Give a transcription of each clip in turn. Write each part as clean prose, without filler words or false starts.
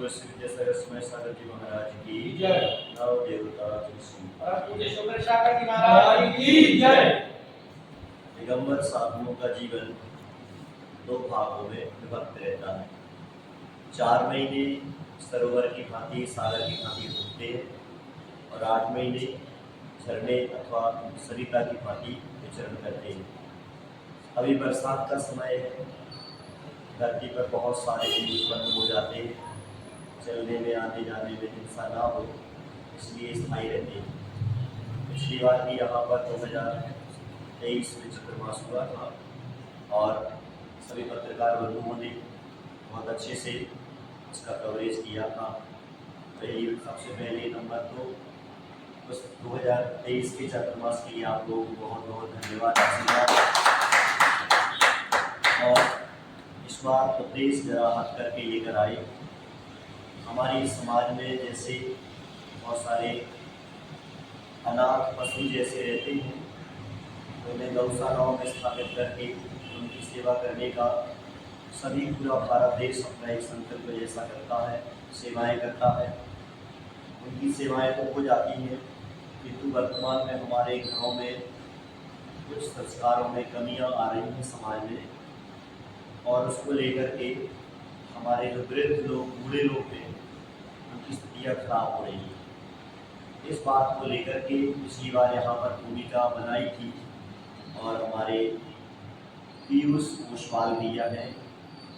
श्री विद्यासागर समय सागर जी महाराज की जय। नव देवता तुलसी पूज्य सुंदर सागर जी महाराज की जय। दिगंबर साधुओं का जीवन दो भागों में विभक्त रहता है। 4 महीने सरोवर की भांति सागर की भांति घूमते हैं और 8 महीने झरने अथवा सरिता की भांति विचरण करते हैं। अभी बरसात का समय है, धरती पर बहुत सारे जीव उत्पन्न हो जाते हैं, चलने में आने जाने में हिंसा ना हो इसलिए स्थायी रहते हैं। पिछली बार भी यहाँ पर 2023 में चतुर्मास हुआ था और सभी पत्रकार बंधुओं ने बहुत अच्छे से इसका कवरेज किया था। सबसे पहले नंबर तो बस 2023 के चतुर्मास के लिए आप लोगों को बहुत बहुत धन्यवाद, आशीर्वाद। और इस बार उपदेश जरा हट करके लेकर आए। हमारे समाज में जैसे बहुत सारे अनाथ पशु जैसे रहते हैं, तो उन्हें गौशालाओं में स्थापित करके उनकी सेवा करने का सभी पूरा भारत देश अपना एक संकल्प जैसा करता है, सेवाएं करता है। उनकी सेवाएं तो हो जाती हैं, किंतु वर्तमान में हमारे गांव में कुछ संस्कारों में कमियां आ रही हैं समाज में, और उसको लेकर के हमारे जो वृद्ध लोग, बूढ़े लोग हैं, उनकी स्थितियाँ खराब हो रही है। इस बात को लेकर के पिछली बार यहाँ पर भूमिका बनाई थी और हमारे पीयूष घोषपाल भैया हैं,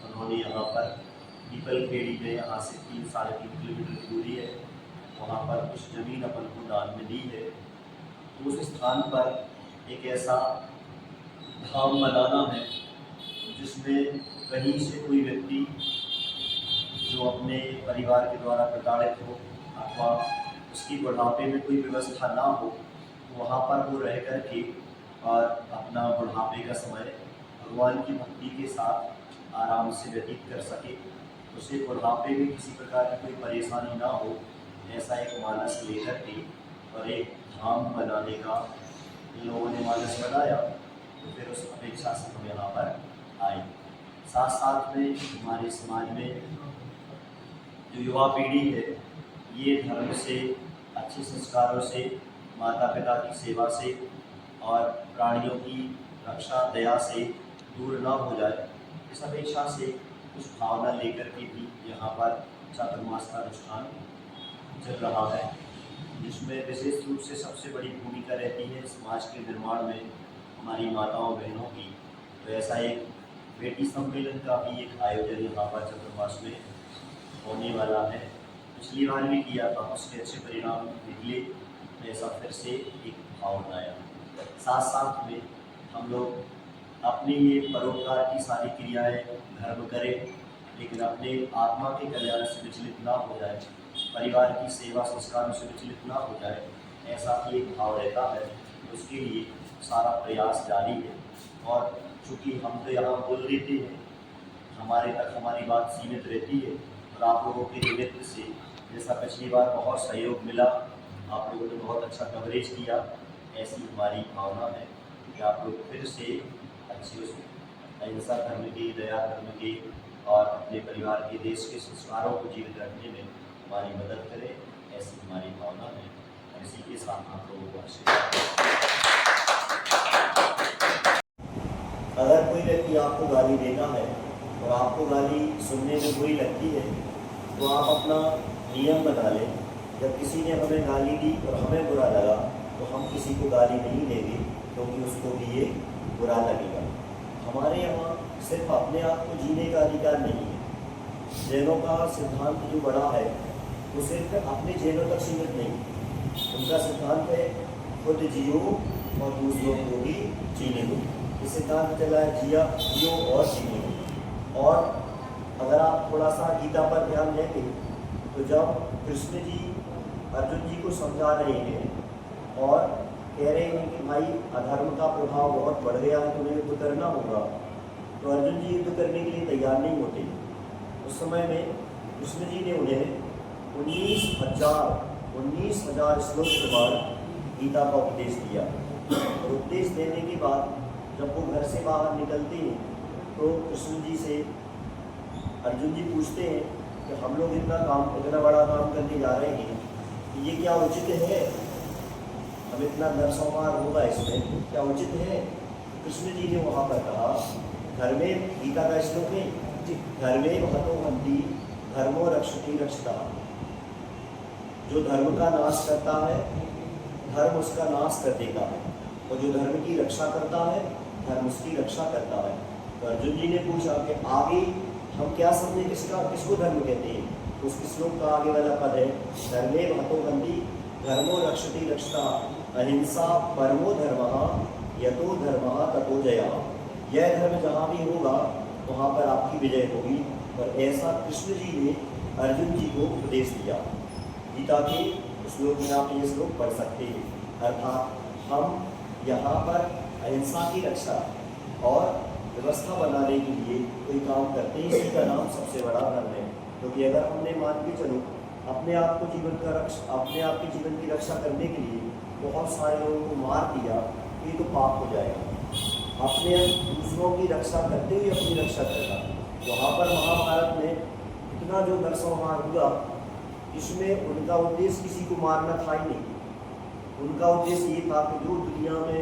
उन्होंने यहाँ पर पीपल खेड़ी में, यहाँ से 3-3.5 किलोमीटर की दूरी है, वहाँ पर कुछ ज़मीन अपन को दान में दी है। तो उस स्थान पर एक ऐसा धाम बनाना है जिसमें कहीं से कोई व्यक्ति जो अपने परिवार के द्वारा प्रताड़ित हो अथवा उसकी बुढ़ापे में कोई व्यवस्था ना हो, तो वहाँ पर वो रह कर के और अपना बुढ़ापे का समय भगवान की भक्ति के साथ आराम से व्यतीत कर सके, उसे बुढ़ापे में किसी प्रकार की कोई परेशानी ना हो, ऐसा एक मानस लेकर के और एक धाम बनाने का इन लोगों ने मानस बनाया। तो फिर उस अपेक्षा से हम यहाँ पर आए। साथ साथ में हमारे समाज में जो युवा पीढ़ी है, ये धर्म से, अच्छे संस्कारों से, माता पिता की सेवा से और प्राणियों की रक्षा दया से दूर ना हो जाए, इस अपेक्षा से कुछ भावना लेकर के भी यहाँ पर चातुर्मास का अनुष्ठान चल रहा है, जिसमें विशेष रूप से सबसे बड़ी भूमिका रहती है समाज के निर्माण में हमारी माताओं बहनों की। तो ऐसा एक बेटी सम्मेलन का भी एक आयोजन यहाँ पर चतुर्मास में होने वाला है। पिछली बार भी किया था, उसके अच्छे परिणाम निकले, ऐसा फिर से एक भाव बनाया। साथ साथ में हम लोग अपनी ये परोपकार की सारी क्रियाएं धर्म करें, लेकिन अपने आत्मा के कल्याण से विचलित ना हो जाए, परिवार की सेवा संस्कारों से विचलित ना हो जाए, ऐसा ही एक भाव रहता है। उसके लिए सारा प्रयास जारी है। और चूँकि हम तो यहाँ बोल देते हैं, हमारे तक हमारी बात सीमित रहती है, और आप लोगों के निमित्त से जैसा पिछली बार बहुत सहयोग मिला, आप लोगों ने बहुत अच्छा कवरेज किया, ऐसी हमारी भावना है कि आप लोग फिर से अच्छे उस अहिंसा धर्म के, दया धर्म के और अपने परिवार के, देश के संस्कारों को जीवित रखने में हमारी मदद करें, ऐसी हमारी भावना है। और इसी के साथ आप लोगों को आशीर्वाद। अगर कोई व्यक्ति आपको गाली देता है और आपको गाली सुनने में बुरी लगती है, तो आप अपना नियम बना लें, जब किसी ने हमें गाली दी और हमें बुरा लगा तो हम किसी को गाली नहीं देंगे, क्योंकि उसको भी ये बुरा लगेगा। हमारे यहाँ सिर्फ अपने आप को जीने का अधिकार नहीं है। जैनों का सिद्धांत जो बड़ा है वो सिर्फ अपने जैनों तक सीमित नहीं। उनका सिद्धांत है खुद जियो और दूसरों को भी जीने दो। ये सिद्धांत चला है जियो और जीने दो। और अगर आप थोड़ा सा गीता पर ध्यान देंगे तो जब कृष्ण जी अर्जुन जी को समझा रहे हैं और कह रहे हैं कि भाई अधर्म का प्रभाव बहुत बढ़ गया है, तुम्हें युद्ध करना होगा, तो अर्जुन जी युद्ध करने के लिए तैयार नहीं होते। उस समय में कृष्ण जी ने उन्हें 19,000 श्लोक के बाद गीता का उपदेश दिया। और उपदेश देने के बाद जब वो घर से बाहर निकलते हैं तो कृष्ण जी से अर्जुन जी पूछते हैं कि हम लोग इतना बड़ा काम करने जा रहे हैं कि ये क्या उचित है, हम इतना नरसंहार होगा इसमें, क्या उचित है? कृष्ण जी ने वहाँ पर कहा, घर में गीता का श्लोक है, घर में महतो हंती धर्मो रक्षति रक्षता, जो धर्म का नाश करता है धर्म उसका नाश कर देगा, और जो धर्म की रक्षा करता है धर्म उसकी रक्षा करता है। तो अर्जुन जी ने पूछा कि आगे हम क्या समझे, किसको धर्म कहते हैं? उस श्लोक का आगे वाला पद है, धर्मे महतो हंती धर्मो रक्षति रक्षता अहिंसा परमो धर्मः यतो धर्मः ततो जया। यह धर्म जहाँ भी होगा वहाँ पर आपकी विजय होगी। और ऐसा कृष्ण जी ने अर्जुन जी को उपदेश दिया। गीता के श्लोक में आप ये श्लोक पढ़ सकते हैं। अर्थात हम यहाँ पर अहिंसा की रक्षा और व्यवस्था बनाने के लिए कोई काम करते हैं, इसी का नाम सबसे बड़ा धर्म है। क्योंकि अगर हमने मान के चलो अपने आप के जीवन की रक्षा करने के लिए बहुत सारे लोगों को मार दिया, ये तो पाप हो जाएगा। अपने दूसरों की रक्षा करते हुए अपनी रक्षा करना, वहाँ पर महाभारत में इतना जो नरसंहार हुआ, इसमें उनका उद्देश्य किसी को मारना था ही नहीं। उनका उद्देश्य ये था कि जो दुनिया में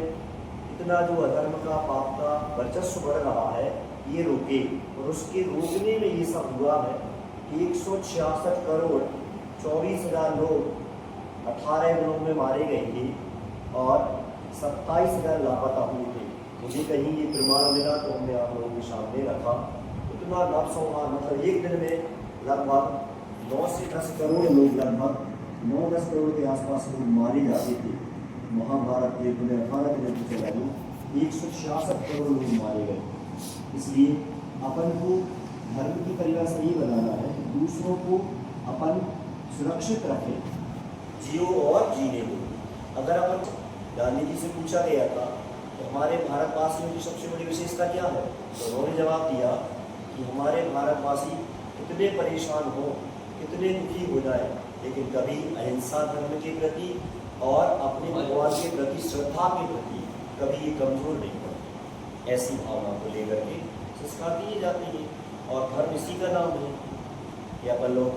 इतना जो अधर्म का पाप का वर्चस्व बढ़ रहा है ये रोके, और उसके रोकने में ये सब हुआ है। 166 करोड़ 24,000 लोग 18 दिनों में मारे गए थे और 27,000 लापता हुए थे। मुझे कहीं ये प्रमाण मिला तो हमने आप लोगों के सामने रखा। इतना नरसंहार, मतलब एक दिन में लगभग 9 से 10 करोड़ लोग, लगभग 9-10 करोड़ के आसपास लोग मारे जाते थे। महाभारत के 18 दिन की चला 166 करोड़ लोग मारे गए। इसलिए अपन को धर्म की परिभाषा ये बनाना है, दूसरों को अपन सुरक्षित रखें, जियो और जीने दो। अगर अपन गांधी जी से पूछा गया था तो हमारे भारतवासियों की सबसे बड़ी विशेषता क्या है, तो उन्होंने जवाब दिया कि हमारे भारतवासी कितने परेशान हो, कितने दुखी हो जाए, लेकिन कभी अहिंसा धर्म के प्रति और अपने भगवान के प्रति श्रद्धा के प्रति कभी ये कमजोर नहीं होते। ऐसी भावना को लेकर के संस्कार दिए जाते हैं। और धर्म इसी का नाम है कि अपन लोग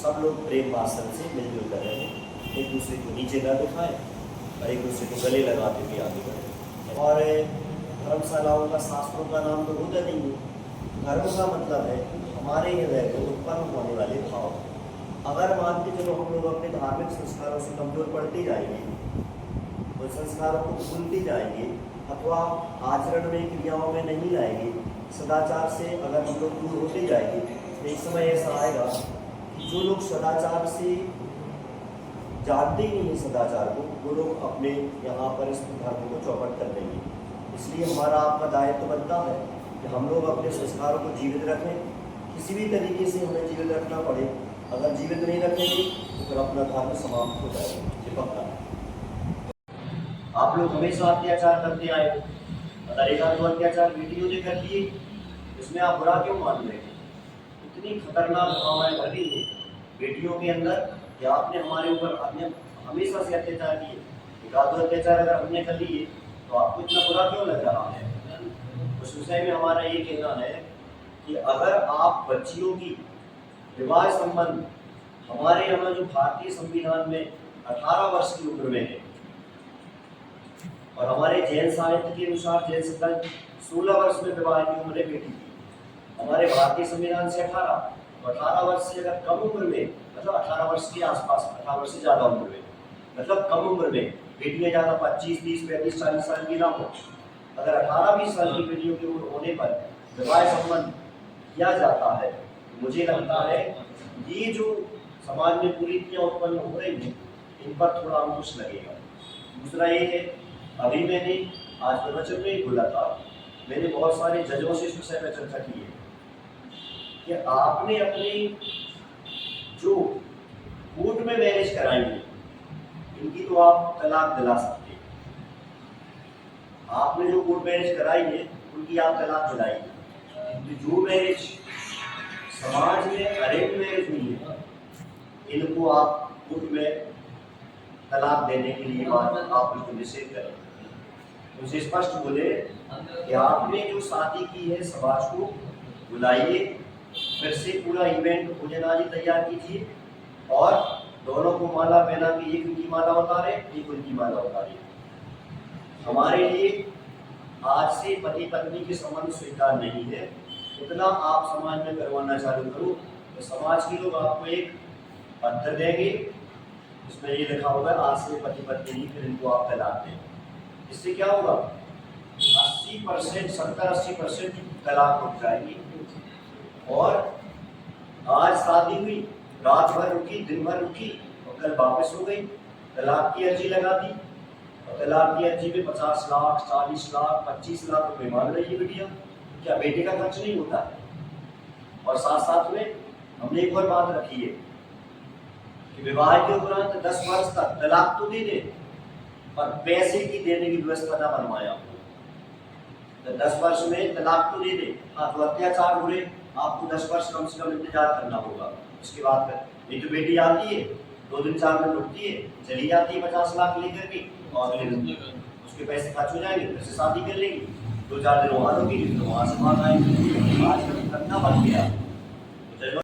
सब लोग प्रेम भाषण से मिलजुल कर रहे हैं, एक दूसरे को नीचे न दिखाएं और एक दूसरे को गले लगाते हुए आगे बढ़ें। और धर्मशालाओं का, शास्त्रों का नाम तो होता नहीं है। धर्म का मतलब है हमारे हृदय में उत्पन्न होने वाले भाव। अगर मान के चलो हम लोग अपने धार्मिक संस्कारों से कमजोर पड़ते जाएंगे, उन संस्कारों को भूलते जाएंगे अथवा आचरण में, क्रियाओं में नहीं लाएंगे, सदाचार से अगर हम लोग दूर होते जाएंगे, तो एक समय ऐसा आएगा कि जो लोग सदाचार से जानते ही नहीं है सदाचार को, वो लोग अपने यहाँ पर इस धर्म को चौपट कर देंगे। इसलिए हमारा आपका दायित्व बनता है कि हम लोग अपने संस्कारों को जीवित रखें। किसी भी तरीके से हमें जीवित रखना पड़े, अगर जीवित नहीं रखेंगे तो फिर अपना धर्म समाप्त हो जाएगा, चिपकता है। आप लोग हमेशा अत्याचार करते आए, अगर एक आध अत्याचार बेटियों ने कर दिए, इसमें आप बुरा क्यों मान रहे हैं? इतनी खतरनाक भावनाएं भरी है बेटियों के अंदर कि आपने हमारे ऊपर हमेशा से अत्याचार किए। एक आध अत्याचार अगर हमने कर लिए तो आपको इतना बुरा क्यों लग रहा है? उस विषय में हमारा ये कहना है कि अगर आप बच्चियों की विवाह संबंध, हमारे यहाँ जो भारतीय संविधान में 18 वर्ष की उम्र में है, और हमारे जैन साहित्य के अनुसार जैन सिद्धांत 16 वर्ष में विवाह की उम्र है बेटी की, हमारे भारतीय संविधान से 18, तो 18 वर्ष से अगर कम उम्र में, मतलब 18 वर्ष के आसपास, 18 वर्ष से ज़्यादा उम्र में, मतलब कम उम्र में बेटियाँ ज़्यादा 25, 30, 35, 40 साल की ना हो, अगर 18-20 साल की बेटियों की उम्र होने पर विवाह संबंध किया जाता है, मुझे लगता है ये जो समाज में कुरीतियाँ उत्पन्न हो रही हैं, इन पर थोड़ा अंकुश लगेगा। दूसरा ये है, अभी मैंने आज प्रवचन में ही बोला था, मैंने बहुत सारे जजों से इस विषय पर चर्चा की है कि आपने अपने जो कोर्ट में मैरिज कराई है, इनकी तो आप तलाक दिला सकते हैं। आपने जो कोर्ट मैरिज कराई है उनकी आप तलाक दिलाइए। जो मैरिज समाज में अरेंज मैरिज हुई है, इनको आप कोर्ट में तलाक देने के लिए आप उनको निषेध करें। उनसे स्पष्ट बोले कि आपने जो शादी की है समाज को बुलाइए फिर से पूरा इवेंट भोजनादि तैयार कीजिए और दोनों को माला पहना के एक उनकी माला उतारे, एक उनकी माला उतारे। हमारे लिए आज से पति पत्नी के संबंध स्वीकार नहीं है, उतना आप समाज में करवाना चालू करो तो समाज के लोग आपको एक पत्र देंगे, उसमें ये लिखा होगा आज से पति पत्नी नहीं, फिर इनको आप तलाक दें। इससे क्या होगा, 80% 70-80% तलाक रुक जाएगी। और आज शादी हुई, रात भर रुकी, दिन भर रुकी और कल वापस हो गई, तलाक की अर्जी लगा दी और तलाक की अर्जी में 50 लाख 40 लाख 25 लाख रुपए मांग रही है बिटिया। क्या बेटे का खर्च नहीं होता है? और साथ साथ में हमने एक और बात रखी है कि विवाह के उपरांत 10 वर्ष तक तलाक तो दे दे पर पैसे की देने की व्यवस्था न बनवाया आपको। तो 10 वर्ष में तलाक तो दे दे, हाँ तो अत्याचार हो रहे आपको 10 वर्ष कम से कम इंतजार करना होगा। उसके बाद फिर ये तो बेटी आती है 2 दिन 4 दिन रुकती है, चली जाती है 50 लाख लेकर के और फिर उसके पैसे खर्च हो जाएंगे, फिर से शादी कर लेगी, 2-4 दिन वहाँ रुकेगी, तो वहाँ से भाग आएंगे। आज करना बन गया।